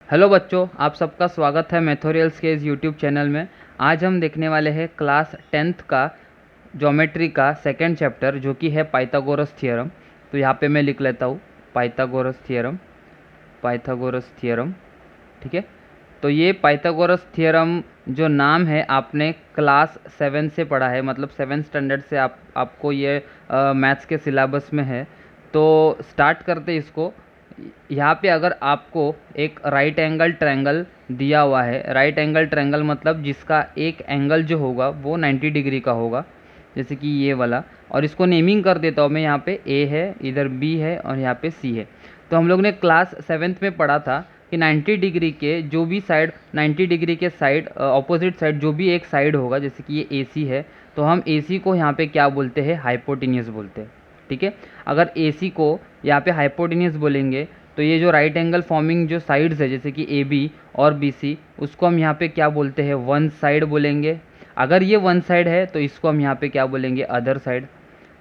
Hello बच्चों, आप सबका स्वागत है मैथोरियल्स के इस यूट्यूब चैनल में। आज हम देखने वाले हैं क्लास 10th का ज्योमेट्री का सेकंड चैप्टर, जो कि है पाइथागोरस थ्योरम। तो यहाँ पे मैं लिख लेता हूँ पाइथागोरस थ्योरम, पाइथागोरस थ्योरम। ठीक है, तो ये पाइथागोरस थ्योरम जो नाम है आपने क्लास 7 से पढ़ा है, मतलब 7th स्टैंडर्ड से आपको ये मैथ्स के सिलेबस में है। तो स्टार्ट करते इसको। यहाँ पे अगर आपको एक राइट एंगल ट्रायंगल दिया हुआ है, राइट एंगल ट्रायंगल मतलब जिसका एक एंगल जो होगा वो 90 डिग्री का होगा, जैसे कि ये वाला। और इसको नेमिंग कर देता हूँ मैं, यहाँ पे ए है, इधर बी है और यहाँ पे सी है। तो हम लोग ने क्लास 7th में पढ़ा था कि 90 डिग्री के जो भी साइड, 90 डिग्री के साइड ऑपोजिट साइड जो भी एक साइड होगा, जैसे कि ये ए सी है, तो हम ए सी को यहाँ पे क्या बोलते हैं, हाइपोटेन्यूस बोलते हैं। ठीक है, अगर ए सी को यहाँ पे हाइपोटेन्यूस बोलेंगे तो ये जो राइट एंगल फॉर्मिंग जो साइड्स है, जैसे कि ए बी और बी सी, उसको हम यहाँ पे क्या बोलते हैं, वन साइड बोलेंगे। अगर ये वन साइड है तो इसको हम यहाँ पे क्या बोलेंगे, अदर साइड।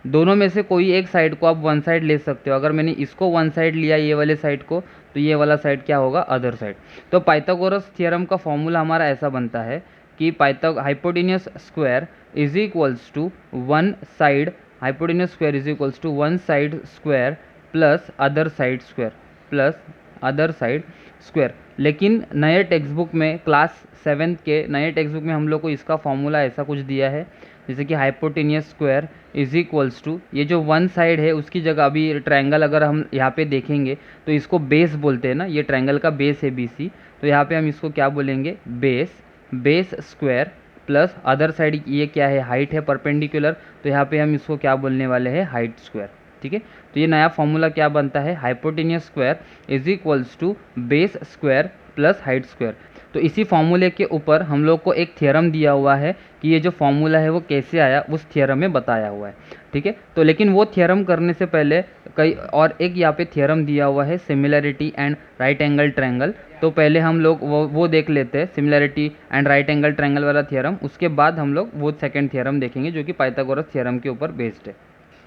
दोनों में से कोई एक साइड को आप वन साइड ले सकते हो। अगर मैंने इसको वन साइड लिया, ये वाले साइड को, तो ये वाला साइड क्या होगा, अदर साइड। तो पाइथागोरस थ्योरम का फॉर्मूला हमारा ऐसा बनता है कि hypotenuse square is equals to one side, hypotenuse square is equals to one side square plus other side square, plus other side square. लेकिन नए टेक्स्ट बुक में, क्लास 7th के नए टेक्स्ट बुक में हम लोग को इसका फॉर्मूला ऐसा कुछ दिया है, जैसे कि hypotenuse square is equals to, ये जो वन साइड है उसकी जगह, अभी ट्रायंगल अगर हम यहाँ पे देखेंगे तो इसको बेस बोलते हैं ना, ये ट्रायंगल का बेस है बी सी, तो यहाँ पे हम इसको क्या बोलेंगे, base, base square plus other side, ये क्या है, हाइट है परपेंडिकुलर, तो यहाँ पे हम इसको क्या बोलने वाले हैं, हाइट स्क्वायर। ठीक है, तो ये नया फॉर्मूला क्या बनता है, hypotenuse square is equals to base square plus height square. तो इसी फॉर्मूले के ऊपर हम लोग को एक थ्योरम दिया हुआ है कि ये जो फॉर्मूला है वो कैसे आया, उस थ्योरम में बताया हुआ है। ठीक है, तो लेकिन वो थ्योरम करने से पहले कई और एक यहाँ पे थ्योरम दिया हुआ है, similarity and right angle triangle. तो पहले हम लोग वो देख लेते हैं, similarity and right angle triangle वाला थ्योरम। उसके बाद हम लोग वो सेकंड थ्योरम देखेंगे जो कि पाइथागोरस थ्योरम के ऊपर बेस्ड है।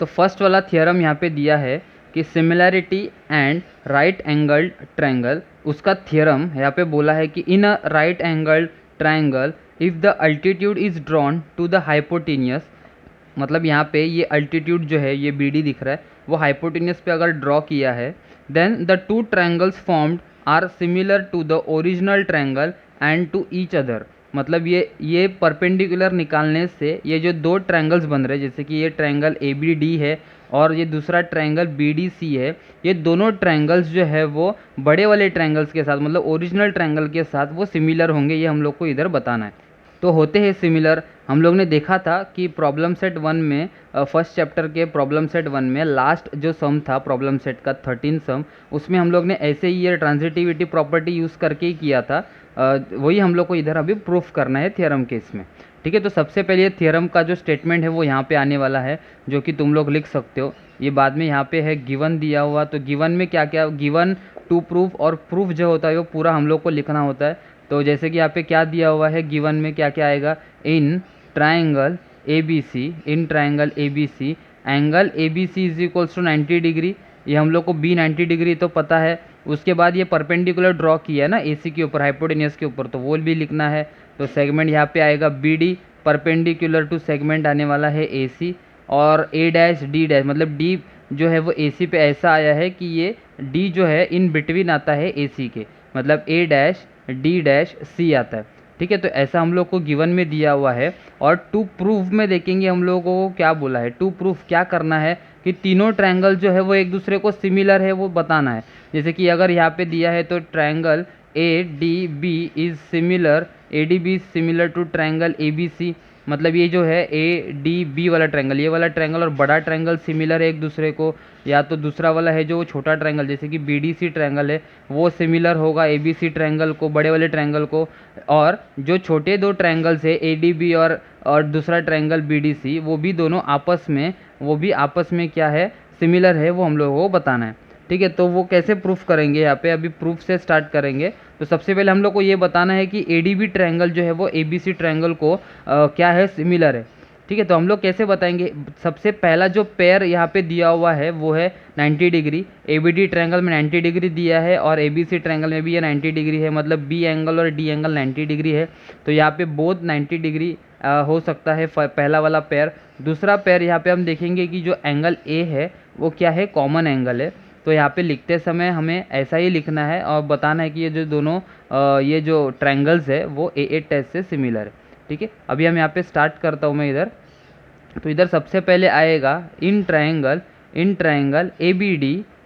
तो फर्स्ट वाला थ्योरम यहाँ पे दिया है कि similarity and right angle triangle, उसका थ्योरम यहाँ पे बोला है कि in a right angle triangle if the altitude is drawn to the hypotenuse, मतलब यहाँ पे ये अल्टीट्यूड जो है, ये बी डी दिख रहा है, वो हाइपोटेनियस पे अगर ड्रॉ किया है, then the two triangles formed are similar to the original triangle and to each other. मतलब ये परपेंडिकुलर निकालने से ये जो दो ट्रायंगल्स बन रहे हैं, जैसे कि ये ट्रायंगल ए बी डी है और ये दूसरा ट्रायंगल बी डी सी है, ये दोनों ट्रायंगल्स जो है वो बड़े वाले ट्रायंगल्स के साथ, मतलब ओरिजिनल ट्रायंगल के साथ वो सिमिलर होंगे, ये हम लोग को इधर बताना है। तो होते हैं सिमिलर। हम लोग ने देखा था कि प्रॉब्लम सेट 1 में, फर्स्ट चैप्टर के प्रॉब्लम सेट 1 में लास्ट जो सम था प्रॉब्लम सेट का 13 सम, उसमें हम लोग ने ऐसे ही ये ट्रांजिटिविटी प्रॉपर्टी यूज़ करके ही किया था। वही हम लोग को इधर अभी प्रूफ करना है थ्योरम के इसमें। ठीक है, तो सबसे पहले थ्योरम का जो स्टेटमेंट है वो यहाँ पे आने वाला है, जो कि तुम लोग लिख सकते हो। ये बाद में यहाँ पे है गिवन दिया हुआ, तो गिवन में क्या क्या, गिवन टू प्रूफ, और प्रूफ जो होता है वो पूरा हम लोग को लिखना होता है। तो जैसे कि यहाँ पे क्या दिया हुआ है, गिवन में क्या क्या आएगा, in triangle A B C, in triangle A B C angle A B C is equals to 90 degree, ये हम लोग को बी 90 डिग्री तो पता है। उसके बाद ये परपेंडिकुलर ड्रॉ किया है ना ए सी के ऊपर, हाइपोटेनियस के ऊपर, तो वो भी लिखना है। तो सेगमेंट यहाँ पे आएगा B D, perpendicular to segment आने वाला है ए सी, और ए डैश डी डैश, मतलब डी जो है वो ए सी पे ऐसा आया है कि ये डी जो है इन बिटवीन आता है ए सी के, मतलब ए डैश डी डैश सी आता है। ठीक है, तो ऐसा हम लोग को गिवन में दिया हुआ है। और टू प्रूफ में देखेंगे हम लोगों को क्या बोला है, टू प्रूफ क्या करना है कि तीनों ट्रायंगल जो है वो एक दूसरे को सिमिलर है वो बताना है। जैसे कि अगर यहाँ पे दिया है तो triangle A D B is similar, A D B similar to triangle A B C, मतलब ये जो है ए डी बी वाला ट्रायंगल, ये वाला ट्रायंगल और बड़ा ट्रायंगल सिमिलर है एक दूसरे को। या तो दूसरा वाला है जो छोटा ट्रायंगल, जैसे कि बी डी सी ट्रायंगल है, वो सिमिलर होगा ए बी सी ट्रायंगल को, बड़े वाले ट्रायंगल को। और जो छोटे दो ट्रायंगल्स है ए डी बी और दूसरा ट्रायंगल बी डी सी, वो भी दोनों आपस में, वो भी आपस में क्या है, सिमिलर है, वो हम लोगों को बताना है। ठीक है, तो वो कैसे प्रूफ करेंगे, यहाँ पे अभी प्रूफ से स्टार्ट करेंगे। तो सबसे पहले हम लोग को ये बताना है कि ए डी बी ट्रायंगल जो है वो ए बी सी ट्रायंगल को क्या है, सिमिलर है। ठीक है। तो हम लोग कैसे बताएंगे, सबसे पहला जो पेयर यहाँ पे दिया हुआ है वो है 90 डिग्री। ABD ट्रायंगल में 90 डिग्री दिया है और ABC ट्रायंगल में भी ये 90 डिग्री है, मतलब B एंगल और D एंगल 90 डिग्री है। तो यहाँ पे बोथ 90 डिग्री हो सकता है पहला वाला पेयर। दूसरा पेयर यहाँ पे हम देखेंगे कि जो एंगल A है वो क्या है, कॉमन एंगल है। तो यहाँ पे लिखते समय हमें ऐसा ही लिखना है और बताना है कि ये जो दोनों ये जो ट्रायंगल्स है वो AA टेस्ट से सिमिलर है। ठीक है, अभी हम यहाँ पे स्टार्ट करता हूँ मैं इधर। तो इधर सबसे पहले आएगा in triangle ABD,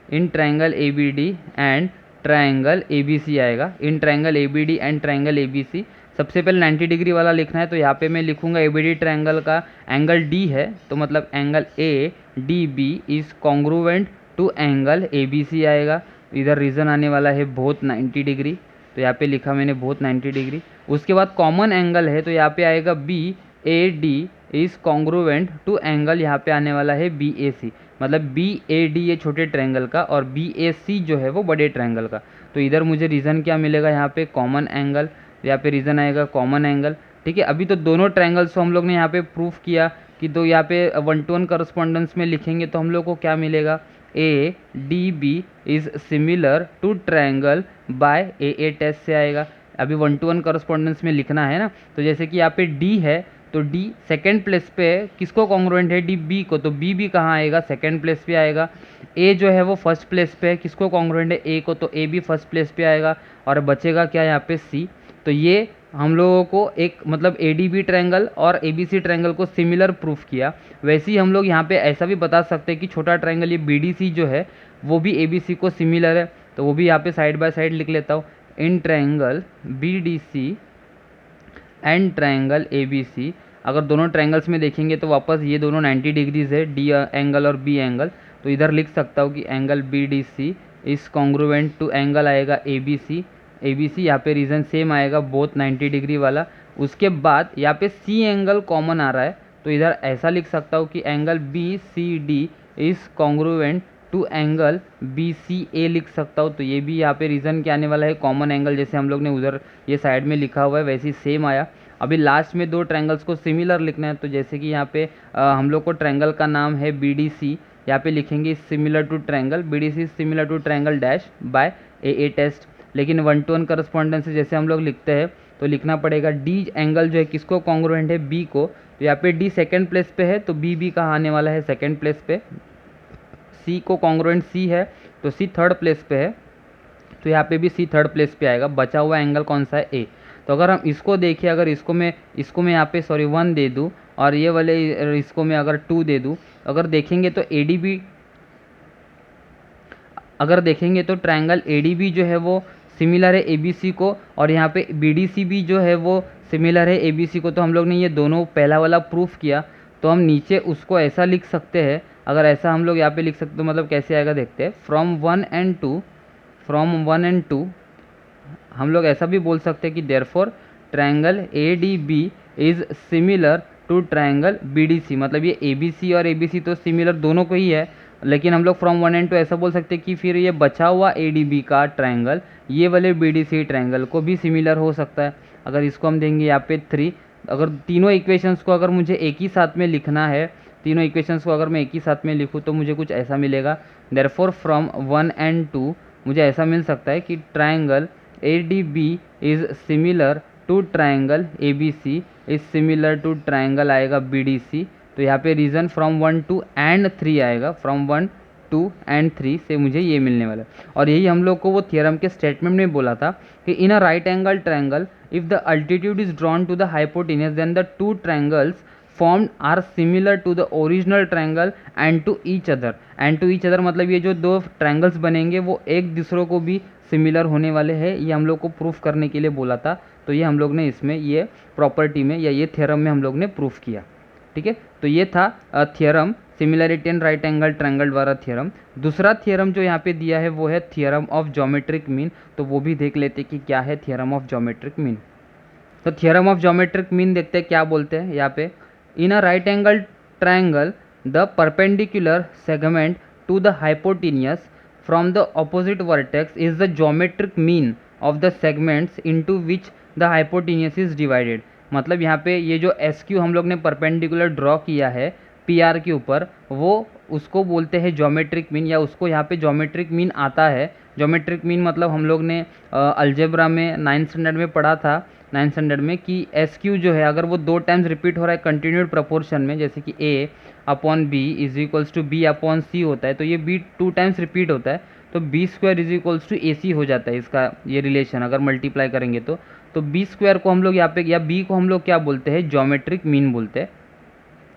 in triangle ABD and triangle ABC आएगा। In triangle ABD and triangle ABC सबसे पहले 90 डिग्री वाला लिखना है। तो यहाँ पे मैं लिखूंगा ABD ट्रायंगल का एंगल D है, तो मतलब angle ADB is congruent to angle ABC आएगा। इधर रीज़न आने वाला है बोथ 90 डिग्री, तो यहाँ पे लिखा मैंने बोथ 90 डिग्री। उसके बाद कॉमन एंगल है, तो यहाँ पे आएगा BAD is congruent to angle, यहाँ पे आने वाला है BAC, मतलब BAD ये छोटे ट्रायंगल का और BAC जो है वो बड़े ट्रायंगल का। तो इधर मुझे रीज़न क्या मिलेगा, यहाँ पे कॉमन एंगल, यहाँ पे रीज़न आएगा कॉमन एंगल। ठीक है, अभी तो दोनों ट्रायंगल्स को हम लोग ने यहाँ पे प्रूफ किया कि तो यहाँ पे 1-to-1 करस्पॉन्डेंस में लिखेंगे तो हम लोग को क्या मिलेगा, ADB is similar to triangle by AA test से आएगा। अभी 1-to-1 करस्पॉन्डेंस में लिखना है ना, तो जैसे कि यहाँ पे D है तो D सेकेंड प्लेस पे है, किसको कॉन्ग्रुएंट है, D B को, तो B भी कहाँ आएगा, सेकेंड प्लेस पे आएगा। A जो है वो फर्स्ट प्लेस पे है, किसको कॉन्ग्रुएंट है, A को, तो A भी फर्स्ट प्लेस पे आएगा और बचेगा क्या यहाँ पे C। तो ये हम लोगों को एक मतलब ADB ट्रायंगल और ABC ट्रायंगल को सिमिलर प्रूफ किया। वैसे ही हम लोग यहाँ पे ऐसा भी बता सकते हैं कि छोटा ट्रायंगल ये BDC जो है वो भी ABC को सिमिलर है, तो वो भी यहाँ पे साइड बाय साइड लिख लेता हूँ। In triangle BDC and triangle ABC, अगर दोनों ट्रायंगल्स में देखेंगे तो वापस ये दोनों 90 डिग्रीज है, D एंगल और B एंगल। तो इधर लिख सकता हूँ कि angle BDC is congruent to angle आएगा ABC यहाँ पे रीज़न सेम आएगा बोथ 90 डिग्री वाला। उसके बाद यहाँ पे C एंगल कॉमन आ रहा है, तो इधर ऐसा लिख सकता हूँ कि angle BCD is congruent to angle BCA लिख सकता हूँ। तो ये भी यहाँ पे रीज़न क्या आने वाला है, कॉमन एंगल, जैसे हम लोग ने उधर ये साइड में लिखा हुआ है वैसे ही सेम आया। अभी लास्ट में दो ट्रायंगल्स को सिमिलर लिखना है, तो जैसे कि यहाँ पे हम लोग को ट्रायंगल का नाम है BDC, यहाँ पे लिखेंगे similar to triangle, BDC similar to triangle dash by AA test. लेकिन 1-to-1 करस्पॉन्डेंस से जैसे हम लोग लिखते हैं तो लिखना पड़ेगा D एंगल जो है किसको कॉन्ग्रुएंट है, B को, तो यहाँ पे D सेकेंड प्लेस पे है तो B भी कहाँ आने वाला है, सेकेंड प्लेस पे। C को कॉन्ग्रुएंट C है तो C थर्ड प्लेस पे है, तो यहाँ पे भी C थर्ड प्लेस पे आएगा। बचा हुआ एंगल कौन सा है, A। तो अगर हम इसको देखें, अगर इसको मैं यहाँ पे 1 दे दूँ और ये वाले इसको मैं अगर 2 दे दूँ, अगर देखेंगे तो ADB, अगर देखेंगे तो ट्रायंगल ADB जो है वो सिमिलर है ABC को, और यहाँ पे BDC भी जो है वो सिमिलर है ABC को। तो हम लोग ने ये दोनों पहला वाला प्रूफ किया, तो हम नीचे उसको ऐसा लिख सकते हैं। अगर ऐसा हम लोग यहाँ पे लिख सकते तो मतलब कैसे आएगा देखते हैं, फ्रॉम 1 एंड 2 हम लोग ऐसा भी बोल सकते हैं कि therefore triangle ADB is similar to triangle BDC, मतलब ये ABC और ABC तो सिमिलर दोनों को ही है, लेकिन हम लोग फ्रॉम 1 एंड 2 ऐसा बोल सकते हैं कि फिर ये बचा हुआ ADB का ट्रायंगल ये वाले BDC ट्रायंगल को भी सिमिलर हो सकता है। अगर इसको हम देंगे यहाँ पे 3, अगर तीनों इक्वेशंस को अगर मुझे एक ही साथ में लिखना है, तीनों इक्वेशंस को अगर मैं एक ही साथ में लिखूँ तो मुझे कुछ ऐसा मिलेगा। देयरफॉर फ्रॉम 1 एंड 2 मुझे ऐसा मिल सकता है कि triangle ADB is similar to triangle ABC is similar to triangle आएगा BDC। तो यहाँ पे रीज़न फ्रॉम 1 2 एंड 3 आएगा, फ्रॉम 1 2 एंड 3 से मुझे ये मिलने वाला है। और यही हम लोग को वो थियरम के स्टेटमेंट में बोला था कि in a right angle triangle if the altitude is drawn to the hypotenuse then the two triangles formed are similar to the original triangle and to each other, मतलब ये जो दो ट्रायंगल्स बनेंगे वो एक दूसरों को भी सिमिलर होने वाले हैं। ये हम लोग को प्रूफ करने के लिए बोला था, तो ये हम लोग ने इसमें ये प्रॉपर्टी में या ये थ्योरम में हम लोग ने प्रूफ किया। ठीक है, तो ये था theorem similarity and right angle triangle वाला थियरम। दूसरा थियरम जो यहाँ पे दिया है वो है थियरम ऑफ ज्योमेट्रिक मीन, तो वो भी देख लेते कि क्या है थियरम ऑफ ज्योमेट्रिक मीन। तो थियरम ऑफ ज्योमेट्रिक मीन देखते हैं क्या बोलते हैं यहाँ पे, in a right angle triangle the perpendicular segment to the hypotenuse from the opposite vertex is the geometric mean of the segments into which the hypotenuse is divided। मतलब यहाँ पे ये जो एस क्यू हम लोग ने परपेंडिकुलर ड्रॉ किया है पी आर के ऊपर, वो उसको बोलते हैं ज्योमेट्रिक मीन, या उसको यहाँ पे ज्योमेट्रिक मीन आता है। ज्योमेट्रिक मीन मतलब हम लोग ने अलजेब्रा में 9th स्टैंडर्ड में पढ़ा था, 9th स्टैंडर्ड में, कि एस क्यू जो है अगर वो 2 टाइम्स रिपीट हो रहा है कंटिन्यूड प्रपोर्शन में, जैसे कि A upon B is equals to B upon C होता है, तो ये बी 2 टाइम्स रिपीट होता है, तो B square is equals to A C हो जाता है इसका ये रिलेशन अगर मल्टीप्लाई करेंगे तो बी स्क्वायर को हम लोग यहाँ पे, या बी को हम लोग क्या बोलते हैं, ज्योमेट्रिक मीन बोलते हैं।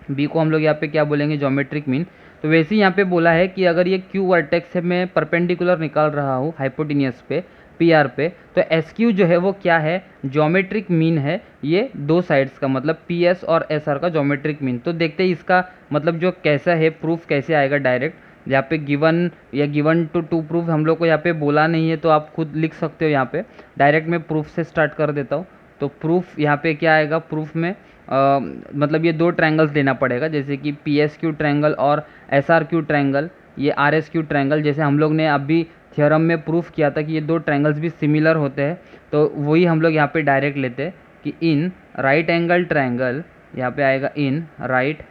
बी को हम लोग यहाँ पे क्या बोलेंगे, ज्योमेट्रिक मीन। तो वैसे ही यहाँ पे बोला है कि अगर ये क्यू वर्टेक्स से मैं परपेंडिकुलर निकाल रहा हूँ हाइपोटेनियस पे पी आर पे, तो एस क्यू जो है वो क्या है, ज्योमेट्रिक मीन है, ये 2 साइड्स का, मतलब पी एस और एस आर का ज्योमेट्रिक मीन। तो देखते हैं इसका मतलब जो कैसा है, प्रूफ कैसे आएगा डायरेक्ट। यहाँ पे गिवन या गिवन टू प्रूफ हम लोग को यहाँ पे बोला नहीं है, तो आप खुद लिख सकते हो यहाँ पे। डायरेक्ट मैं प्रूफ से स्टार्ट कर देता हूँ। तो प्रूफ यहाँ पे क्या आएगा, प्रूफ में मतलब ये 2 ट्रायंगल्स लेना पड़ेगा, जैसे कि पी एस क्यू ट्रायंगल और एस आर क्यू ट्रायंगल, ये आर एस क्यू ट्रायंगल, जैसे हम लोग ने अभी थ्योरम में प्रूफ किया था कि ये 2 ट्रायंगल्स भी सिमिलर होते हैं। तो वही हम लोग यहाँ पे डायरेक्ट लेते हैं कि इन राइट एंगल ट्रायंगल, यहाँ पे आएगा इन राइट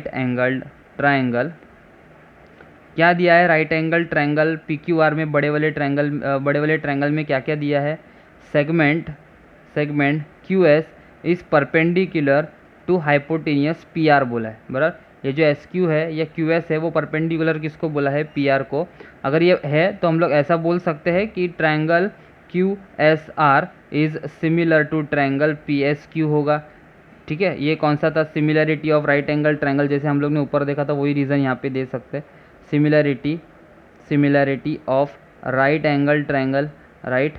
एंगल्ड ट्रायंगल, क्या दिया है, right angle triangle P Q R में बड़े वाले ट्रायंगल में क्या क्या दिया है, segment Q S is perpendicular to hypotenuse P R बोला है, बराबर। ये जो एस क्यू है या क्यू एस है वो परपेंडिकुलर किसको बोला है, पी आर को। अगर ये है तो हम लोग ऐसा बोल सकते हैं कि triangle Q S R is similar to triangle P S Q होगा। ठीक है, ये कौन सा था, similarity of right angle triangle, जैसे हम लोग ने ऊपर देखा था वही रीज़न यहाँ पे दे सकते हैं। Similarity of right angle triangle, right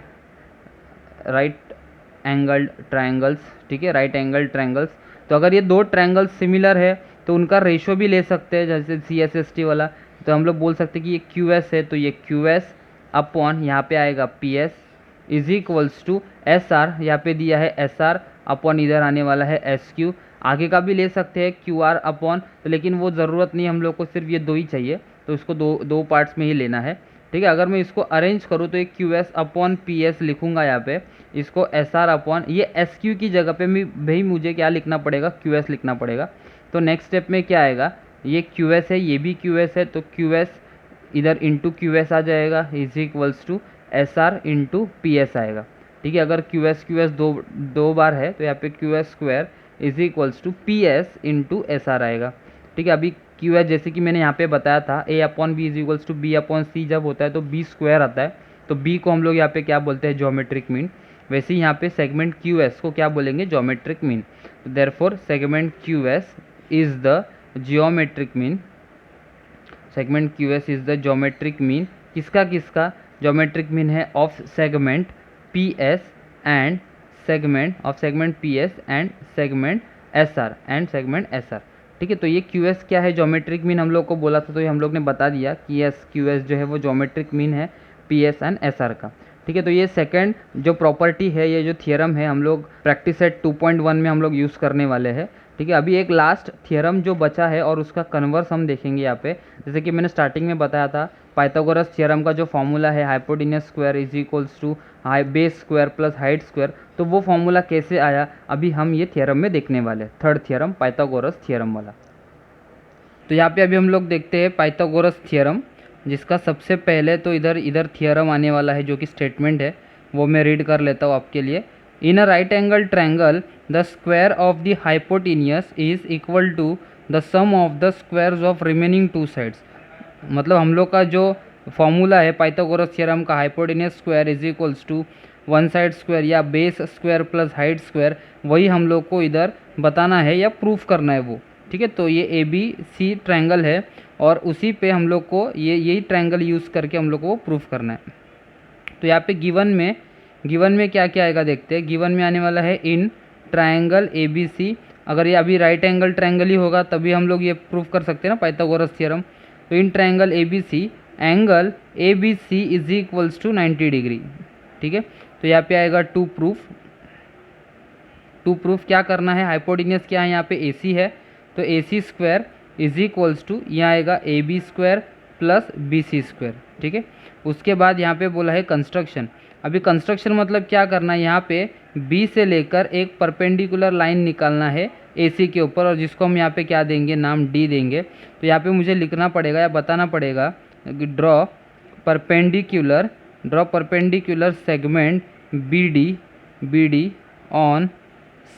angled triangles, ठीक है, राइट एंगल ट्रायंगल्स। तो अगर ये 2 ट्रायंगल्स सिमिलर है तो उनका रेशो भी ले सकते हैं, जैसे सी एस एस टी वाला। तो हम लोग बोल सकते हैं कि ये क्यू एस है, तो ये क्यू एस अपॉन यहाँ पे आएगा P S is equals to S R, यहाँ पे दिया है एस आर अपॉन इधर आने वाला है एस क्यू। आगे का भी ले सकते हैं क्यू आर अपॉन, तो लेकिन वो ज़रूरत नहीं, हम लोग को सिर्फ ये 2 ही चाहिए, तो इसको दो पार्ट्स में ही लेना है। ठीक है, अगर मैं इसको अरेंज करूँ तो ये Q S upon P S लिखूँगा यहाँ पे, इसको एस आर अपॉन, ये एस क्यू की जगह पे भी मुझे क्या लिखना पड़ेगा, क्यू एस लिखना पड़ेगा। तो नेक्स्ट स्टेप में क्या आएगा, ये क्यू एस है, ये भी क्यू एस है, तो क्यू एस इधर इंटू क्यू एस आ जाएगा is equals to S R into P S आएगा। ठीक है, अगर क्यू एस दो बार है तो यहाँ पे Q S square is equals to P S into S R आएगा। ठीक है, अभी क्यू एस जैसे कि मैंने यहाँ पे बताया था, A upon B is equals to B upon C जब होता है तो बी स्क्वायर आता है, तो बी को हम लोग यहाँ पे क्या बोलते हैं, ज्योमेट्रिक मीन। वैसे ही यहाँ पे सेगमेंट क्यू एस को क्या बोलेंगे, geometric mean. Therefore segment Q S is the geometric mean, segment Q S is the geometric mean, किसका ज्योमेट्रिक मीन है of segment P S and segment P S and segment S R ठीक है, तो ये Q S क्या है, geometric mean हम लोग को बोला था, तो ये हम लोग ने बता दिया कि एस क्यू एस जो है वो ज्योमेट्रिक मीन है P S and S R का। ठीक है, तो ये सेकंड जो प्रॉपर्टी है, ये जो थियरम है, हम लोग प्रैक्टिस सेट 2.1 में हम लोग यूज़ करने वाले हैं। ठीक है, अभी एक लास्ट थियरम जो बचा है और उसका कन्वर्स हम देखेंगे यहाँ पे। जैसे कि मैंने स्टार्टिंग में बताया था, पाइथागोरस थियरम का जो फॉर्मूला है hypotenuse square is equals to base square plus height square, तो वो फॉर्मूला कैसे आया अभी हम ये थियरम में देखने वाले, थर्ड थियरम पाइथागोरस थियरम वाला। तो यहाँ पे अभी हम लोग देखते हैं पाइथागोरस थियरम, जिसका सबसे पहले तो इधर थियरम आने वाला है, जो कि स्टेटमेंट है, वो मैं रीड कर लेता हूँ आपके लिए। In a right angle triangle the square of the hypotenuse is equal to the sum of the squares of remaining 2 sides. मतलब हम लोग का जो फॉर्मूला है पाइथागोरस थ्योरम का, hypotenuse square is equals to 1 side square या base square plus height square, वही हम लोग को इधर बताना है या प्रूफ करना है वो। ठीक है, तो ये ए बी सी ट्रायंगल है और उसी पे हम लोग को यही ट्रायंगल यूज़ करके हम लोग को प्रूफ करना है। तो यहाँ पे गिवन में क्या क्या आएगा देखते हैं। गिवन में आने वाला है इन ट्रायंगल ए बी सी, अगर ये अभी राइट एंगल ट्रायंगल ही होगा तभी हम लोग ये प्रूफ कर सकते हैं ना पाइथागोरस थ्योरम। तो in triangle A B C angle A B C is equals to 90 degree. ठीक है, तो यहाँ पे आएगा टू प्रूफ क्या करना है, हाइपोटेन्यूस क्या है यहाँ पे ए सी है, तो A C square is equals to यहाँ आएगा A B square plus B C square. ठीक है, उसके बाद यहाँ पे बोला है कंस्ट्रक्शन। अभी कंस्ट्रक्शन मतलब क्या करना है, यहाँ पे बी से लेकर एक परपेंडिकुलर लाइन निकालना है AC के ऊपर, और जिसको हम यहाँ पे क्या देंगे, नाम D देंगे। तो यहाँ पे मुझे लिखना पड़ेगा या बताना पड़ेगा कि draw perpendicular segment BD on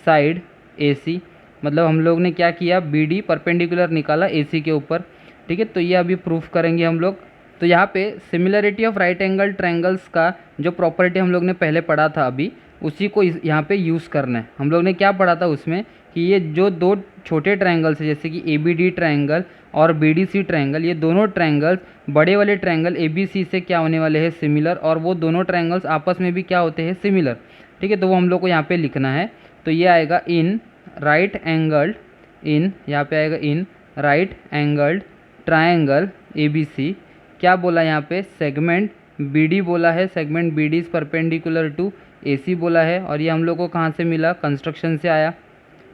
side AC। मतलब हम लोग ने क्या किया, BD परपेंडिकुलर निकाला AC के ऊपर, ठीक है। तो ये अभी प्रूफ करेंगे हम लोग। तो यहाँ पे similarity of right angle triangles का जो प्रॉपर्टी हम लोग ने पहले पढ़ा था, अभी उसी को यहाँ पे यूज़ करना है। हम लोग ने क्या पढ़ा था उसमें कि ये जो दो छोटे ट्रायंगल्स है, जैसे कि ABD ट्रायंगल और BDC ट्रायंगल, ये दोनों ट्रायंगल्स बड़े वाले ट्रायंगल ABC से क्या होने वाले हैं, सिमिलर, और वो दोनों ट्रायंगल्स आपस में भी क्या होते हैं, सिमिलर, ठीक है। तो वो हम लोग को यहाँ पे लिखना है। तो ये आएगा इन राइट एंगल्ड, यहाँ पे आएगा in right angled triangle ABC, क्या बोला यहाँ पे, सेगमेंट BD बोला है, segment BD is perpendicular to AC बोला है। और ये हम लोग को कहाँ से मिला, कंस्ट्रक्शन से आया,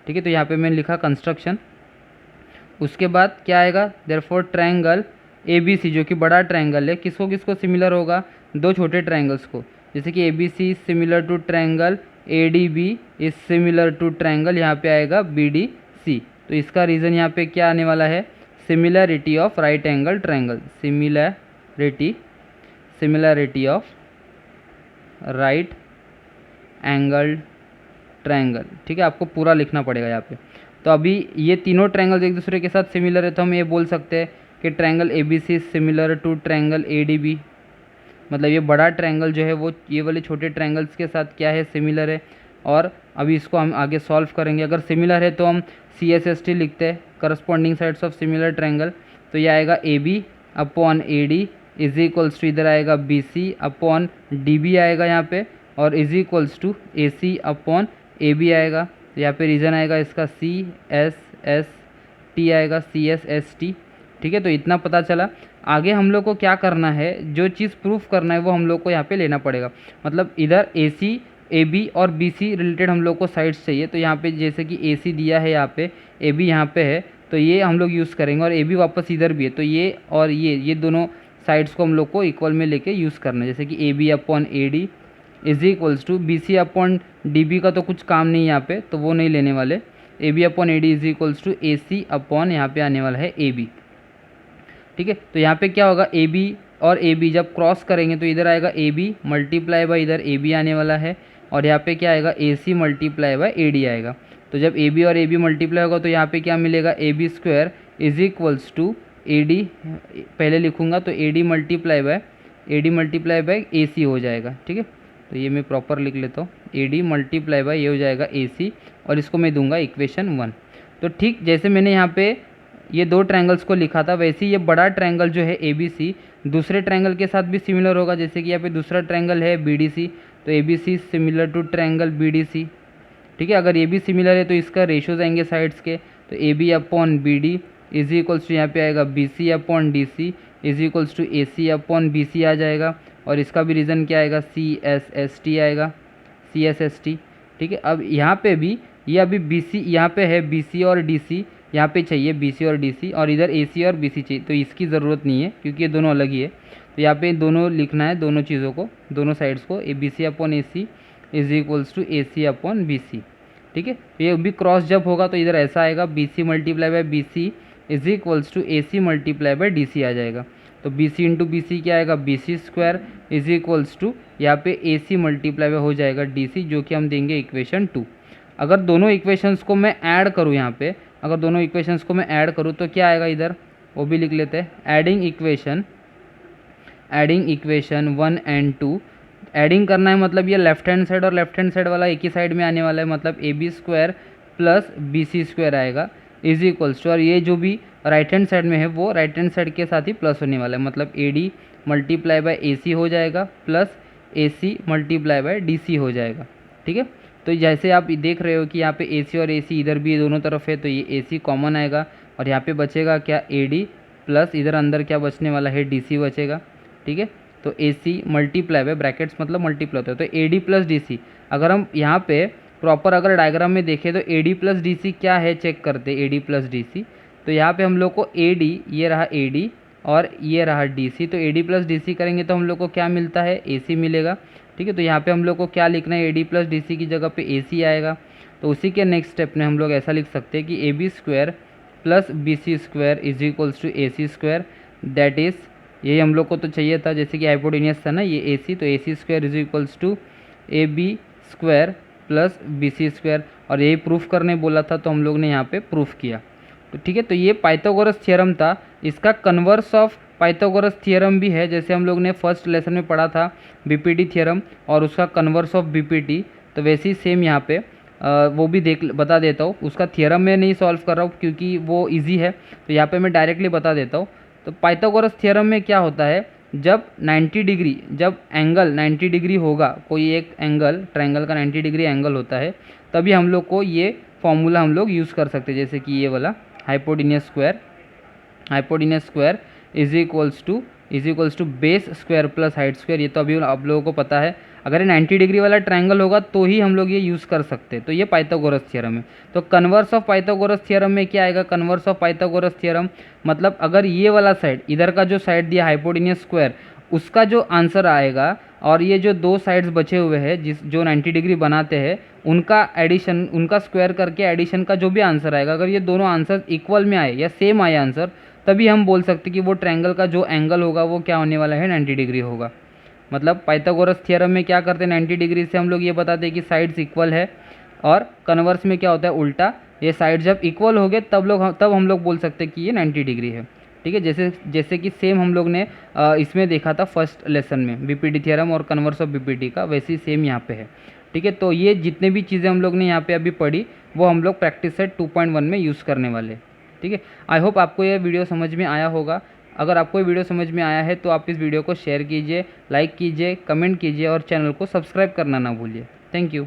ठीक है। तो यहाँ पे मैंने लिखा कंस्ट्रक्शन। उसके बाद क्या आएगा, देयरफॉर ट्रायंगल ABC जो कि बड़ा ट्रायंगल है, किसको किसको सिमिलर होगा, दो छोटे ट्रायंगल्स को, जैसे कि ABC is similar to triangle ADB is similar to triangle, यहाँ पे आएगा BDC। तो इसका रीज़न यहाँ पे क्या आने वाला है, similarity of right angle triangle, similarity of right angle triangle, ठीक है। आपको पूरा लिखना पड़ेगा यहाँ पे। तो अभी ये तीनों ट्रायंगल्स एक दूसरे के साथ सिमिलर है, तो हम ये बोल सकते हैं कि triangle ABC similar to triangle ADB। मतलब ये बड़ा ट्रायंगल जो है वो ये वाले छोटे ट्रायंगल्स के साथ क्या है, सिमिलर है। और अभी इसको हम आगे सॉल्व करेंगे। अगर सिमिलर है तो हम CSST लिखते हैं, corresponding sides of similar triangle. तो ये आएगा AB upon AD is equals to, इधर आएगा BC अपॉन DB आएगा यहाँ पे, और is equals to AC upon AB आएगा। तो यहाँ पे रीज़न आएगा इसका CSST आएगा, CSST, ठीक है। तो इतना पता चला। आगे हम लोग को क्या करना है, जो चीज़ प्रूफ करना है वो हम लोग को यहाँ पे लेना पड़ेगा। मतलब इधर AC AB और BC रिलेटेड हम लोग को साइड्स चाहिए। तो यहाँ पे जैसे कि AC दिया है, यहाँ पे AB यहाँ पे है, तो ये हम लोग यूज़ करेंगे, और AB वापस इधर भी है, तो ये और ये दोनों साइड्स को हम लोग को इक्वल में लेके यूज़ करना है। जैसे कि AB upon AD is equals to BC upon DB का तो कुछ काम नहीं यहाँ पे, तो वो नहीं लेने वाले। AB upon AD is equals to AC upon यहाँ पे आने वाला है AB, ठीक है। तो यहाँ पे क्या होगा, AB और AB जब क्रॉस करेंगे तो इधर आएगा AB मल्टीप्लाई बाय इधर AB आने वाला है, और यहाँ पे क्या आएगा, AC मल्टीप्लाई बाय AD आएगा। तो जब AB और AB मल्टीप्लाई होगा तो यहाँ पे क्या मिलेगा, AB square is equals to AD, पहले लिखूँगा तो AD मल्टीप्लाई बाय AC हो जाएगा, ठीक है। तो ये मैं प्रॉपर लिख लेता हूँ, AD मल्टीप्लाई बाय ये हो जाएगा AC, और इसको मैं दूंगा इक्वेशन 1। तो ठीक जैसे मैंने यहाँ पे ये दो ट्रायंगल्स को लिखा था, वैसे ही ये बड़ा ट्रायंगल जो है ABC दूसरे ट्रायंगल के साथ भी सिमिलर होगा। जैसे कि यहाँ पे दूसरा ट्रायंगल है BDC, तो ABC similar to triangle BDC, ठीक है। अगर ये भी सिमिलर है तो इसका रेशियोज आएंगे साइड्स के, तो AB upon BD is equals to यहाँ पे आएगा BC upon DC is equals to AC upon BC आ जाएगा, और इसका भी रीज़न क्या आएगा, CSST आएगा, CSST, ठीक है। अब यहाँ पे भी ये अभी BC यहाँ पे है, BC और DC यहाँ पे चाहिए, BC और DC, और इधर AC और BC चाहिए, तो इसकी ज़रूरत नहीं है क्योंकि ये दोनों अलग ही है। तो यहाँ पे दोनों लिखना है, दोनों चीज़ों को, दोनों साइड्स को, BC upon AC is equals to AC upon BC, ठीक है। तो ये भी क्रॉस जब होगा तो इधर ऐसा आएगा, BC multiply by BC is equals to AC multiply by DC आ जाएगा। तो BC इंटू BC क्या आएगा, BC square is equals to यहाँ पे AC मल्टीप्लाई बाय हो जाएगा DC, जो कि हम देंगे इक्वेशन 2। अगर दोनों इक्वेशंस को मैं ऐड करूँ यहाँ पे, अगर दोनों इक्वेशंस को मैं ऐड करूँ तो क्या आएगा, इधर वो भी लिख लेते हैं, एडिंग इक्वेशन 1 एंड 2। एडिंग करना है मतलब ये लेफ्ट हैंड साइड और लेफ्ट हैंड साइड वाला एक ही साइड में आने वाला है, मतलब AB square plus BC square आएगा इज इक्वल्स टू, और ये जो भी राइट हैंड साइड में है वो राइट हैंड साइड के साथ ही प्लस होने वाला है, मतलब AD मल्टीप्लाई बाय AC हो जाएगा plus AC multiply by DC हो जाएगा, ठीक है। तो जैसे आप देख रहे हो कि यहाँ पे AC और AC इधर भी दोनों तरफ है, तो ये AC कॉमन आएगा, और यहाँ पे बचेगा क्या, AD प्लस इधर अंदर क्या बचने वाला है, DC बचेगा, ठीक है। तो AC मल्टीप्लाई बाय ब्रैकेट्स मतलब मल्टीप्लाई होता है, तो AD प्लस DC। अगर हम यहाँ पे प्रॉपर अगर डायग्राम में देखें तो AD प्लस DC क्या है, चेक करते AD प्लस DC। तो यहाँ पे हम लोग को AD, ये रहा AD और ये रहा DC, तो AD प्लस DC करेंगे तो हम लोग को क्या मिलता है, AC मिलेगा। ठीक है। तो यहाँ पे हम लोग को क्या लिखना है, A D plus D C की जगह पे ए सी आएगा। तो उसी के नेक्स्ट स्टेप में हम लोग ऐसा लिख सकते हैं कि A B square plus B C square is equals to A C square, that is यही हम लोग को तो चाहिए था, जैसे कि हाइपोटेन्यूस था ना ये ए सी, तो A C square is equals to A B square plus B C square, और यही प्रूफ करने बोला था तो हम लोग ने यहाँ पे प्रूफ किया। तो ठीक है, तो ये पाइथागोरस थ्योरम था। इसका कन्वर्स ऑफ पाइथागोरस थ्योरम भी है, जैसे हम लोग ने फर्स्ट लेसन में पढ़ा था बीपीटी थ्योरम और उसका कन्वर्स ऑफ बीपीटी, तो वैसे ही सेम यहाँ पे वो भी बता देता हूँ। उसका थ्योरम मैं नहीं सॉल्व कर रहा हूँ क्योंकि वो इजी है, तो यहाँ पे मैं डायरेक्टली बता देता हूँ। तो पाइथागोरस थ्योरम में क्या होता है, जब 90 डिग्री, जब एंगल 90 डिग्री होगा, कोई एक एंगल, ट्रायंगल का 90 डिग्री एंगल होता है, तभी हम लोग को ये फॉर्मूला हम लोग यूज़ कर सकते हैं, जैसे कि ये वाला hypotenuse square is equals to base square plus height square. ये तो अभी आप लोगों को पता है, अगर ये 90 डिग्री वाला ट्रायंगल होगा तो ही हम लोग ये यूज़ कर सकते हैं। तो ये पाइथागोरस थ्योरम है। तो कन्वर्स ऑफ पाइथागोरस थ्योरम में क्या आएगा, कन्वर्स ऑफ पाइथागोरस थ्योरम मतलब अगर ये वाला साइड, इधर का जो साइड दिया हाइपोटेन्यूस स्क्वायर, उसका जो आंसर आएगा, और ये जो दो साइड्स बचे हुए हैं जो 90 डिग्री बनाते हैं, उनका एडिशन, उनका स्क्वायर करके एडिशन का जो भी आंसर आएगा, अगर ये दोनों आंसर इक्वल में आए या सेम आए आंसर, तभी हम बोल सकते कि वो ट्रायंगल का जो एंगल होगा वो क्या होने वाला है, 90 डिग्री होगा। मतलब पाइथागोरस थ्योरम में क्या करते हैं, 90 डिग्री से हम लोग ये बताते हैं कि साइड्स इक्वल है, और कन्वर्स में क्या होता है, उल्टा, ये साइड जब इक्वल हो गए तब हम लोग बोल सकते हैं कि ये 90 डिग्री है। ठीक है, जैसे कि सेम हम लोग ने इसमें देखा था फर्स्ट लेसन में बीपीटी थ्योरम और कन्वर्स ऑफ बीपीटी का, वैसे ही सेम यहाँ पे है। ठीक है, तो ये जितने भी चीज़ें हम लोग ने यहाँ पे अभी पढ़ी वो हम लोग प्रैक्टिस सेट 2.1 में यूज़ करने वाले। ठीक है, आई होप आपको ये वीडियो समझ में आया होगा। अगर आपको ये वीडियो समझ में आया है तो आप इस वीडियो को शेयर कीजिए, लाइक कीजिए, कमेंट कीजिए और चैनल को सब्सक्राइब करना ना भूलिए। Thank you.